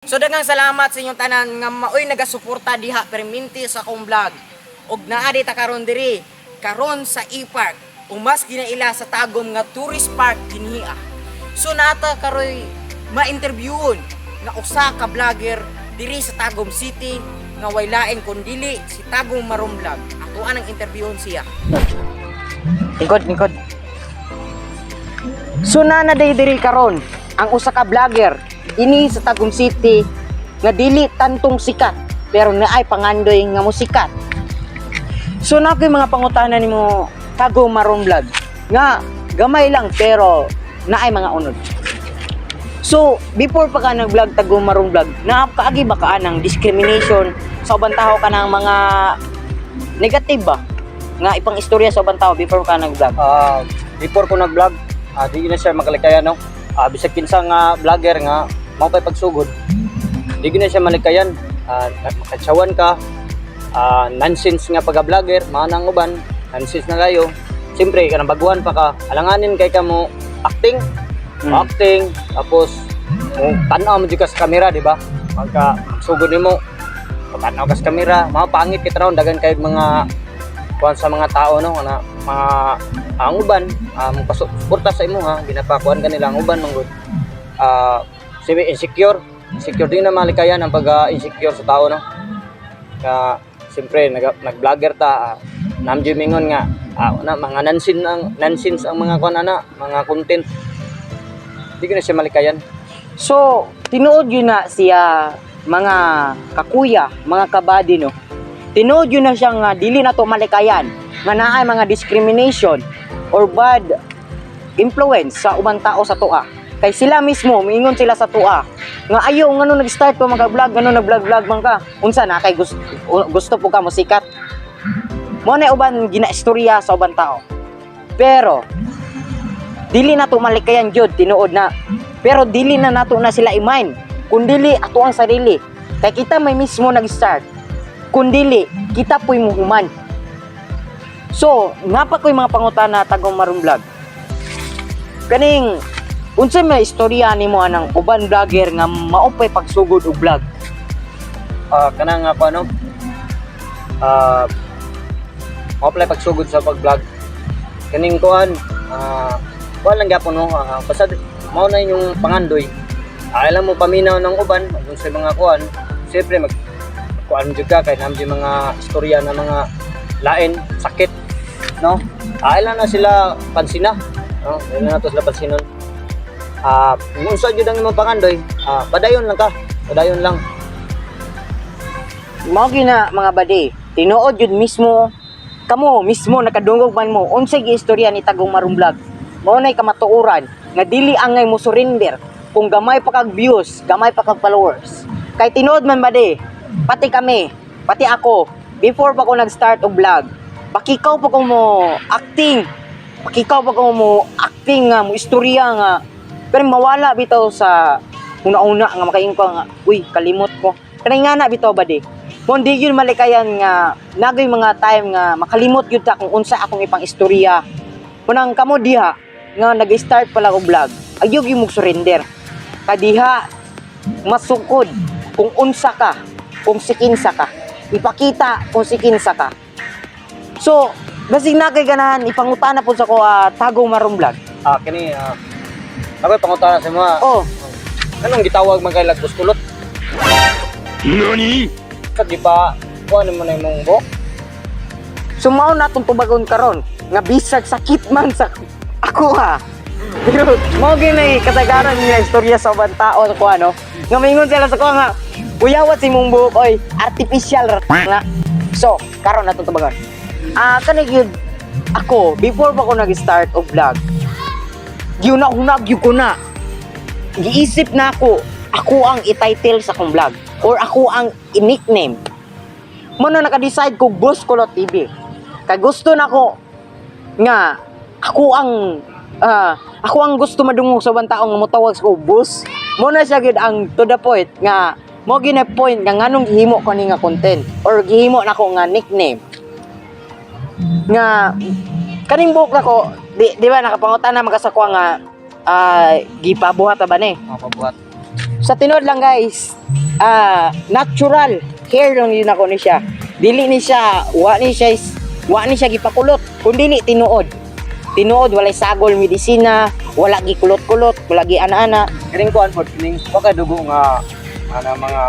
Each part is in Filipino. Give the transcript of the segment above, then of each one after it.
So daghang salamat sa inyong tanan nga maoy nagasuporta diha perminti sa akong vlog. Og naa di ta karon diri karon sa E-Park. Umas ginaila sa tagom nga tourist park dinhiya. So nata karoy ma-interviewon nga usa ka vlogger diri sa Tagum City nga way lain kun dili si Tagum Marum Vlog. Ato anang interviewon siya. Nikod. So na diri karon ang usa ka vlogger ini sa Tagum City nga dili tantong sikat pero naay pangandoy nga musikat. So na ko'y mga pangutana nimo Tagum Marum Vlog nga gamay lang pero naay mga unod. So before pa ka nag-vlog Tagum Marum Vlog, naapkaagi ba ka ng discrimination sa ubang tao ka ng mga negative ba nga ipang istorya sa ubang tao before ka nag-vlog? Before ko nag-vlog, di na siya makalikayan, no? Bisag kinsa nga vlogger nga mao pay pagsugod, di na siya malikayan. Makatsawan ka, nonsense nga pagka-vlogger, manang uban, nonsense na kayo. Siyempre, kanang baguhan pa ka, alanganin kay ka mo acting, tapos tanaw mo dyan ka sa camera, di ba? Pagka sugod nimo, tanaw ka sa camera, mapangit kita ron, dagan kayo mga kuhan sa mga tao, no? Na mga ang uban, magpasuporta sa imo, ha? Ginapakuhan ka nila ang uban, manggod. Sabi, insecure din na malikayan ang pag-insecure sa tao, no? Siyempre, nag-vlogger ta, namdyo mingon nga, mga nonsense ang mga kuhan, mga content. Hindi ko na siya malikayan. So, tinuod yun na siya mga kakuya, mga kabady, no? Tinuod yun na siya nga dili na to malikayan, nga naay mga discrimination or bad influence sa ubang tao sa tuwa. Kay sila mismo, miingon sila sa tuwa, nga ayaw, ngano nag-start pa mag-vlog, ngano nag-vlog man ka, unsa na kay gusto po ka mo sikat. Mo na uban ginaistorya sa ubang tao. Pero, dili na to malikayan jud tinuod na. Pero dili na nato na sila i-mind. Kundili ato ang sarili. Kay kita may mismo nag-start. Kundili kita po'y muhuman. So, nga pa ko'y mga pangutana Tagum Marum Vlog. Kaning unsa may istorya nimo anang uban vlogger nga maupay pagsugod og vlog? Kanang ako apply pagsugod sa pag-vlog. Kaning kuan, wala lang gyapon, no? Basta mao na yung pangandoy. Alam mo paminaw ng uban kung sa mga kuan, siyempre kuan jud ka kay namdi mga istorya na mga lain sakit, no? Alam na sila pansina, no? Alam na to sila pansinon. Kung sa jud ang imong pangandoy, padayon lang. Mao gina mga badi, tinuod jud mismo kamo mismo nakadungog man mo unsay giistorya ni Tagum Marum Vlog. Mao nay kamatuoran nga dili angay mo surrender kung gamay pa kag views, gamay pa kag followers. Kay tinuod man badi, pati kami, pati ako, before pa ko nag-start og vlog, pakikaw pa ko mo acting nga mo istorya nga pero mawala bitaw sa una-una nga makaingon ko nga uy kalimot ko. Kanay nga na bitaw badi. Mo di yun malikayan nga nagoy mga time nga makalimot yun ta kung unsa akong ipang istorya. Kunang kamo diha nga nag-start pala og vlog, ayog yung surrender. Kadiha masukod kung unsa ka, kung sikinsa ka. Ipakita kung sikinsa ka. So, basig na kay ganahan ipangutana po sa ko Tagum Marum Vlog. Kini ako pangutana sa mga. Oh, Anong gitawag man kay lagbuskulot? NANI?! Di ba kuan mo na imong buhok? sumao na tong tubagon karon nga bisag sakit man sa ako Pero mo ginay kasagaran niya istorya sa ubang tao ko nga maingon sila sa ko nga uyawat si mong buhok oy artificial nga. So karon na tong tubagon. Kani gyud ako before pa ko nag-start og vlog. Giuna-una gyud ko na. Giisip na ako ang i-title sa akong vlog or ako ang i-nickname. Muna naka-decide ko Boss Kulot TV. Kay gusto na ko nga ako ang gusto madungog sa ubang tao nga motawag sa ko boss. Muna siya gid ang to the point nga mo gina point nga nganong gihimo ko ni nga content or gihimo na ko nga nickname. Nga kaning buhok nako di ba nakapangutan na magkasakwa nga gipabuhat ba ni? Pabuhat. Sa tinod lang guys, natural hair lang yun ako ni siya. Dili ni siya, wa ni siya gipakulot, kundi ni tinuod. Tinuod, walay sagol medisina, wala gi kulot-kulot, wala gi ana-ana. Kining kuan po, kining baka dugo nga mga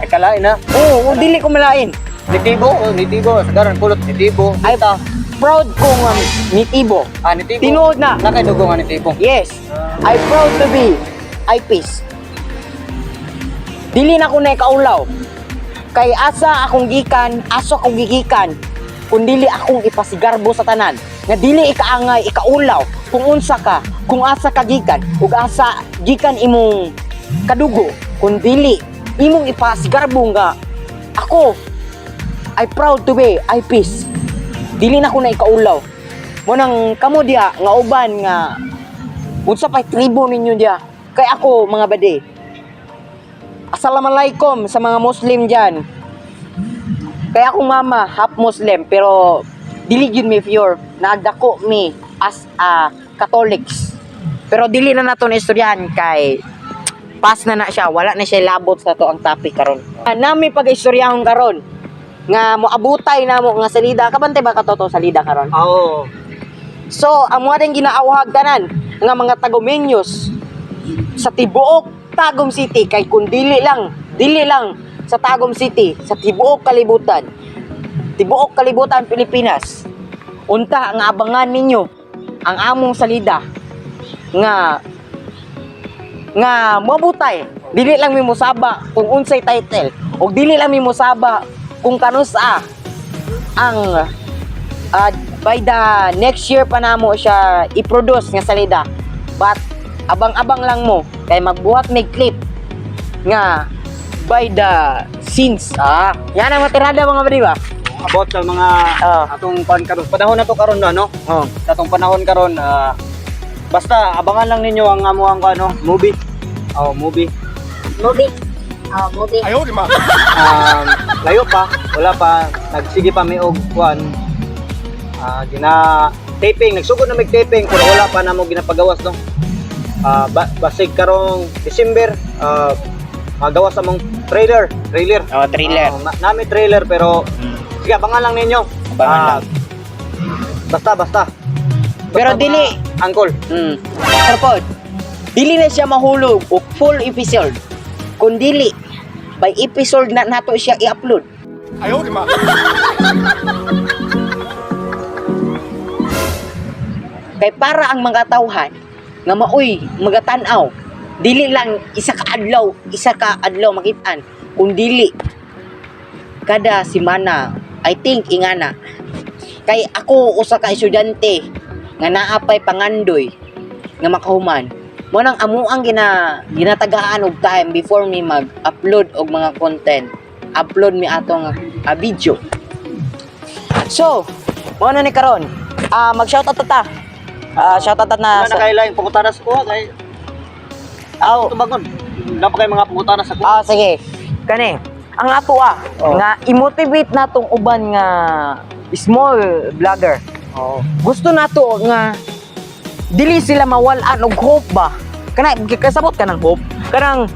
ay kalain na. Oo, dili ko malain. Nitibo, sagaran kulot nitibo. Ay, proud ko nga nitibo. Nitibo. Tinuod na. Nakay dugo nga nitibo. Yes, I proud to be eyepiece. Dili na ko na ikaulaw. Kay asa akong gikan, aso akong gigikan, kung dili akong ipasigarbo sa tanan. Nga dili ikaangay, ikaulaw, kung unsa ka, kung asa ka gikan, ug asa gikan imong kadugo, kung dili imong ipasigarbo nga ako, I proud to be eyepiece. Dili na ko na ikaulaw. Mo nang kamo diya nga uban nga unsa pay tribo ninyo diya. Kay ako mga bade. Assalamualaikum sa mga Muslim diyan. Kay akong mama half Muslim pero dili gyud mi pure. Nagdako mi as a Catholics. Pero dili na nato na istoryahan kay pas na siya, wala na siya labot sa to ang topic karon. Nami pag-istoryahon karon nga moabutay na mo nga salida. Kabantay ba katoto salida karon? Oo. So, ang mga ding ginaawhag tanan nga mga Tagomeños sa tibuok Tagum City kay kung dili lang sa Tagum City, sa tibuok kalibutan Pilipinas. Unta nga abangan ninyo ang among salida nga mabutay. Dili lang mi mosaba kung unsay title o dili lang mi mosaba kung kanusa ang by the next year pa namo siya i-produce nga salida. But abang-abang lang mo kay magbuhat may clip nga by the scenes. Yan ang matirada mga badi ba? About sa mga atong panahon na to karon no? Oh. Sa atong panahon karon basta abangan lang ninyo ang amuang movie. Movie. Ayaw, di ma. Layo pa, wala pa, nagsige pa may og kuan. Gina taping, nagsugod na may taping pero wala pa na mo ginapagawas no. Basig karong December, magawas among trailer. Trailer. Nami trailer pero sige abangan lang ninyo. Abangan lang. Basta. Pero dili angkol. Pero dili na siya mahulog o full episode. Kung dili by episode na nato siya i-upload. Ayaw, di ma. Kay para ang mga tawhan nga maoy magatan-aw, dili lang isa ka adlaw makitaan, kung dili kada semana. I think ingana kay ako usa ka estudyante nga naapay pangandoy nga makahuman mo nang amuang ginatagaan og time before mi mag-upload og mga content. Upload mi atong video. So mo na ni karon mag-shoutout ta. Shoutout na Wala na kay lain pangutanas ko kay tubagon. Wala pa kay mga pangutanas ako. Sige. Kani, ang ato nga i-motivate natong uban nga small vlogger. Gusto nato nga dili sila mawalan og hope ba. Kana kasabot ka ng hope. Kanang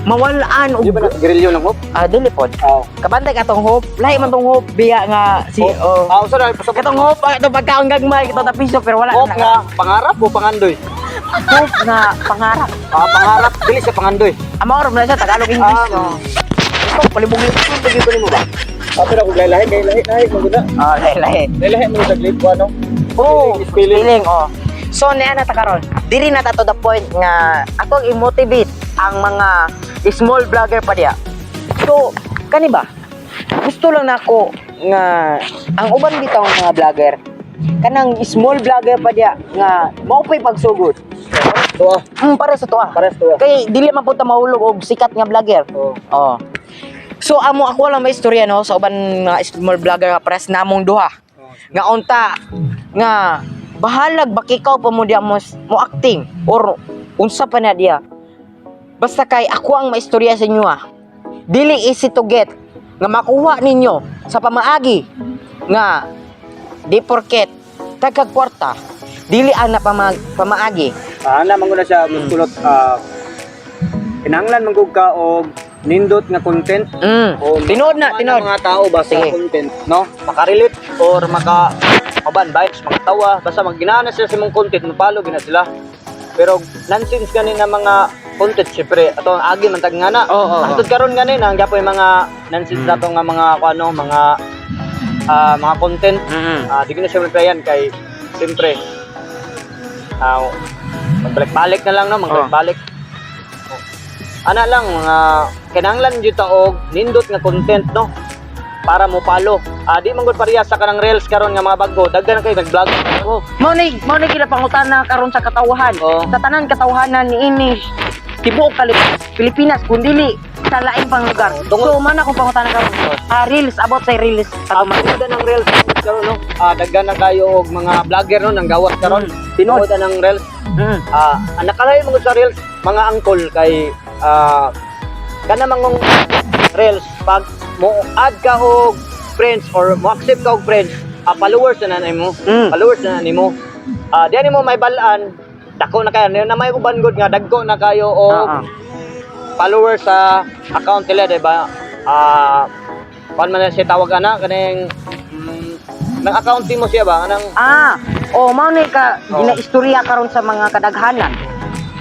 mawalan og Di ba na grilyo ng hope? dili pod. Kabantay katong hope. Lahi man tong hope biya nga si Usa na pasok katong hope ito pagkaon gagmay ito ta piso pero wala hope nga pangarap o pangandoy. hope nga pangarap. Pangarap dili sa pangandoy. Amor na siya Tagalog English. Ito palibog-libog ko nimo ba? Pero kung lahi maguna. Lahi. Lahi mo sa clip ko ano. Feeling. So niya na ta karon. Dili na ta to the point nga ako i-motivate ang mga small vlogger pa diya. So kani ba? Gusto lang nako nga ang uban bitaw mga vlogger kanang small vlogger pa diya nga mao pay pagsugod. Tuwa. Para sa tuwa. Kay dili man pud ta mahulog og sikat nga vlogger. So ako lang may istorya no sa uban mga small vlogger pares namong duha. Nga unta nga bahalag bakikaw pa mo diya mo acting or unsa pa na diya. Basta kay ako ang maistorya sa inyo Dili easy to get nga makuha ninyo sa pamaagi nga di porket tagkag kwarta dili ang pamaagi. Ana man guna siya muskulot kinahanglan manggug ka og nindot nga content o Tinood na, tinood. mga tao ba sa Sige. content, no? Makarelate or maban vibes, makatawa, basta magginahan na sila sa mong content, mapalo gina sila. Pero nonsense ganin na mga content, syempre ato ang agi man tag ngana. Oo. Antod karon ganin ang gapo yung mga nonsense nato nga mga kuano, mga content. Di ko na siya replyan kay syempre magbalik-balik na lang, no? Magbalik-balik. Ana lang, mga kinahanglan jud ta og nindot nga content, no? Para mo follow. Di man gud pareha sa kanang reels karon nga mga bago, daghan na kayo nag-vlog. Mao ni kila pangutana karon sa katawahan. Oo. Sa tanan katawahanan niini tibuok Pilipinas kun dili sa laing pang lugar. So man akong pangutana karon. Reels about sa reels. Tinood ng reels karon, no? Daghan na kayo og mga vlogger, no, nang gawas karon. Tinood ng reels. Ang nakalay mo sa reels, mga angkol kay kana mangong reels pag mo add ka og friends or mo accept ka og friends, followers na nimo. Followers na nimo. Diyan mo may balaan, dako na kayo na may uban good nga dagko na kayo og followers sa account nila, di ba? Kuan man na siya tawag ana kaning nang account mo siya ba kanang mao ni ka ginaistorya karon sa mga kadaghanan.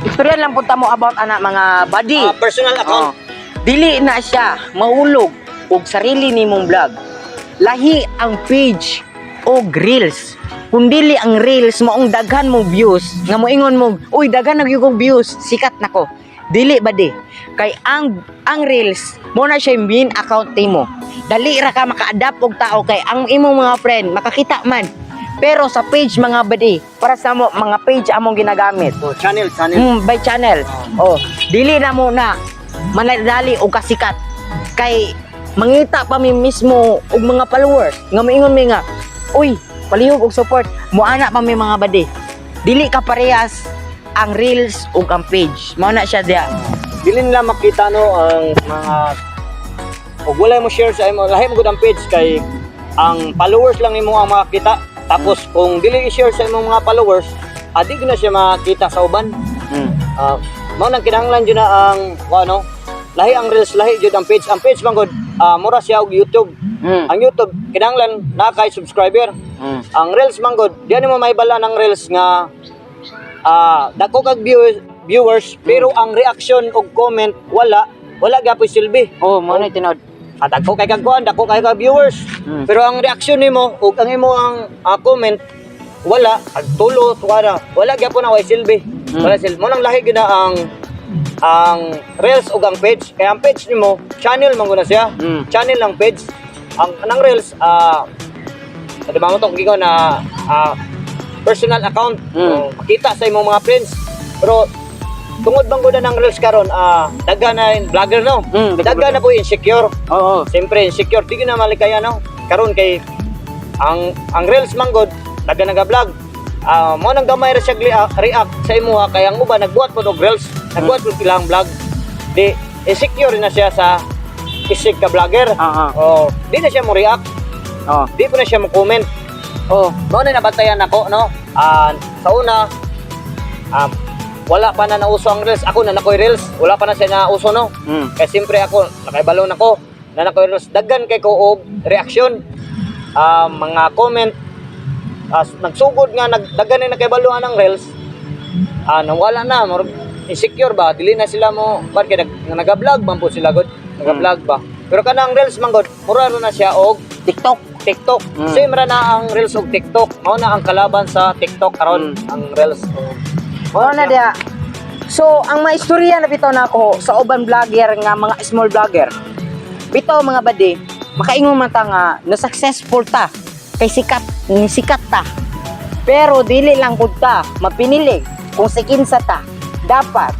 Istorya lang punta mo about ana mga body. personal account. Dili na siya mahulog og sarili nimong vlog. Lahi ang page og reels. Kung dili ang reels maong daghan mong views, nga moingon mo, uy daghan na gyud kong views, sikat nako. Dili ba di? Kay ang reels mo na siya yung main account nimo. Dali ra ka maka-adapt og tao kay ang imong mga friend makakita man. Pero sa page mga badi, para sa mo mga page among ginagamit. Channel. By channel. Dili na mo na manadali og kasikat. Kay mangita pa mi mismo og mga followers nga moingon mi nga, uy, palihog og support. Moana pa mi mga badi. Dili ka parehas ang reels ug ang page. Mao na siya diya. Dili nila makita, no, ang mga og wala mo share sa imo, lahi mo gud ang page kay ang followers lang nimo ang makakita. Tapos kung dili i-share sa imong mga followers, di ko na siya makita sa uban. Mao nang kinahanglan jud na ang ano, lahi ang reels, lahi jud ang page. Ang page man gud mura siya og YouTube. Ang YouTube kinahanglan na kay subscriber. Ang reels man gud, diyan mo maibala ng reels nga dako kag viewers pero ang reaction og comment wala gyapon silbi. Mao na tinod. Dako kay kag kuan, dako kay kag viewers. Pero ang reaction nimo ug ang imo ang comment wala, agtulo wala gyapon na way silbi. Wala silbi. Mo nang lahi gyud na ang reels ug ang page. Kaya ang page nimo channel man gud na siya. Channel lang page. Ang reels di ba mo to gigaw na personal account. Makita sa imong mga friends. Pero tungod bang gud ng reels karon, daghan na vlogger, no? Daghan na po insecure. Siyempre insecure di na malikaya, no? Karon kay ang reels man gud daghan naga-vlog. Mo nang gamay ra siya react sa imuha kay ang uban nagbuhat pod og reels, nagbuhat pod ilang vlog. Di insecure na siya sa isig ka vlogger. Di na siya mo react. Di po na siya mo comment. Mo na nabantayan ako, no? Sa una wala pa na nauso ang reels. Ako na nakoy reels. Wala pa na siya nauso, no? Kaya siyempre ako, nakaibalon ako. Na nakoy reels. Daggan kay ko og reaction. Mga comment. Nagsugod nga, daggan na nakaibaluan ng reels. Nawala na. Insecure ba? Dili na sila mo. Bakit nag-vlog man po sila, god? Nag-vlog ba? Pero kanang reels man, god, mura na siya og TikTok. Same ra na ang reels og TikTok. Mao na ang kalaban sa TikTok karon, ang reels. Mao na dia. So, ang maistorya na bitaw na ako sa uban vlogger nga mga small vlogger. Bitaw mga badi, makaingon man ta nga na successful ta kay sikat ta. Pero dili lang gud ta mapinili kung sa kinsa ta. Dapat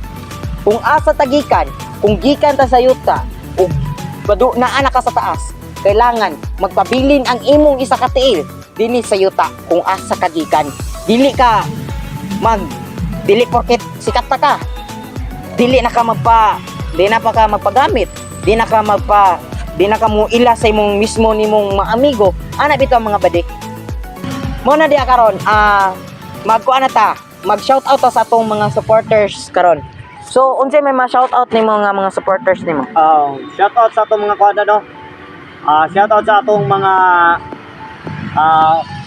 kung asa tagikan, kung gikan ta sa yuta ug naa na ka sa taas, kailangan magpabilin ang imong isa ka tiil dinhi sa yuta kung asa kagikan. Dili porket sikat pa ka. Di na pa ka magpagamit. Di na ka mo ila sa imong mismo nimong mga amigo. Ana bitaw mga badi. Mo na diya karon, mag-shout out ta sa atong mga supporters karon. So, unsay may ma-shoutout nimo nga mga supporters nimo? Shoutout sa atong mga kwada no. Shoutout sa atong mga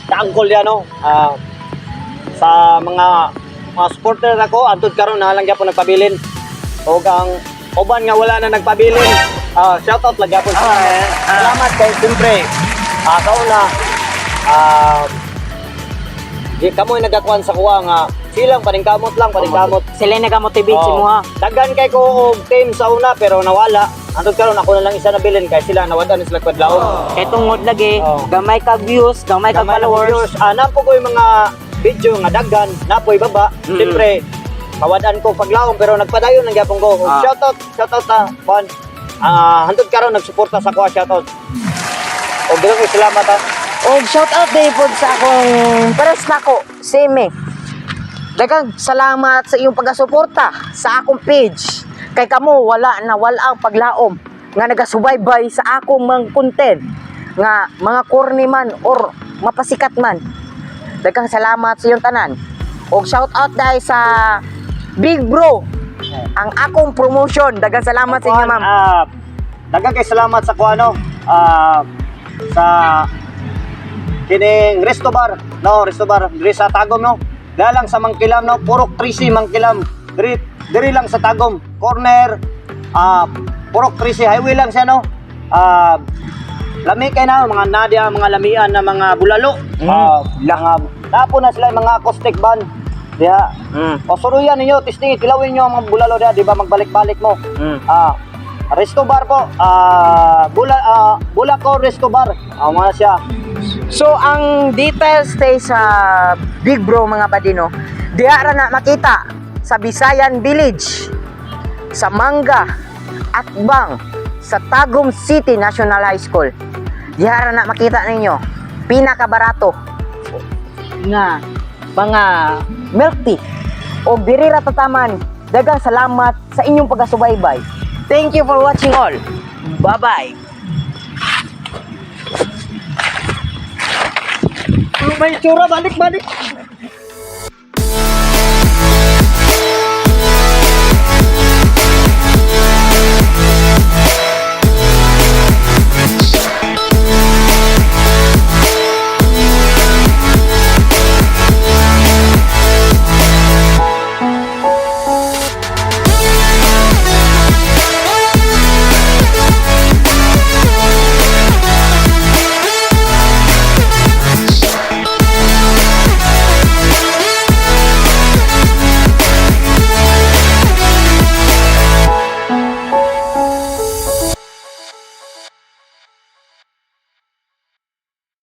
kaangkol yan no. Sa mga supporter ako antud karon na lang gyapon nagpabilin. O ang uban nga wala na nagpabilin. Shoutout lang gyapon. Salamat kay siyempre. Kauna di kamo nagakuan sa kuha nga silang paningkamot lang, paningkamot. Sila nag-motivate si Oo. mo ha. Daghan kay ko og team sa una pero nawala. Andun karon ako na lang isa na bilin kay sila nawadan sila kwadlaon. Kay tungod lagi, Oo. gamay kag views, gamay kag followers. Napo ko yung mga video nga daghan, napoy baba. Mm. Siyempre, mawadan ko paglaom pero nagpadayon nang gyapon ko. Ah. Shoutout ta Juan. Hantod karon nagsuporta sa kuha shoutout. Og dili ko salamat ha. Og shoutout day pod sa akong pares nako, Seme. Daghang salamat sa iyong pagasuporta sa akong page. Kay kamo wala ang paglaom nga nagasubaybay sa akong mga content nga mga corny man or mapasikat man. Daghang salamat sa iyong tanan. Og shoutout dai sa Big Bro, ang akong promotion. Daghang salamat sa inyo, ma'am. Daghang kay salamat sa kuha no. Sa kining Resto Bar, no, Resto Bar diri sa Tagum no. Dalang sa Mangkilam no, Purok 13 Mangkilam. Diri lang sa Tagum, corner Purok 13 highway lang siya no. Lami kay na mga Nadia, mga lamian na mga bulalo. Napo na sila yung mga acoustic band. Diha. Pasuruyan ninyo, testing, kilawin niyo ang mga bulalo diha, di ba magbalik-balik mo. Resto Bar po. Bulaco Resto Bar. Mga siya. So ang details stay sa Big Bro mga badino. Diha ra na makita sa Bisayan Village, sa Manga, Atbang, sa Tagum City National High School. Diha ra na makita ninyo pinakabarato nga mga milk tea. O diri ra tataman. Daghang salamat sa inyong pagasubaybay. Thank you for watching all. Bye-bye. May tsura balik-balik.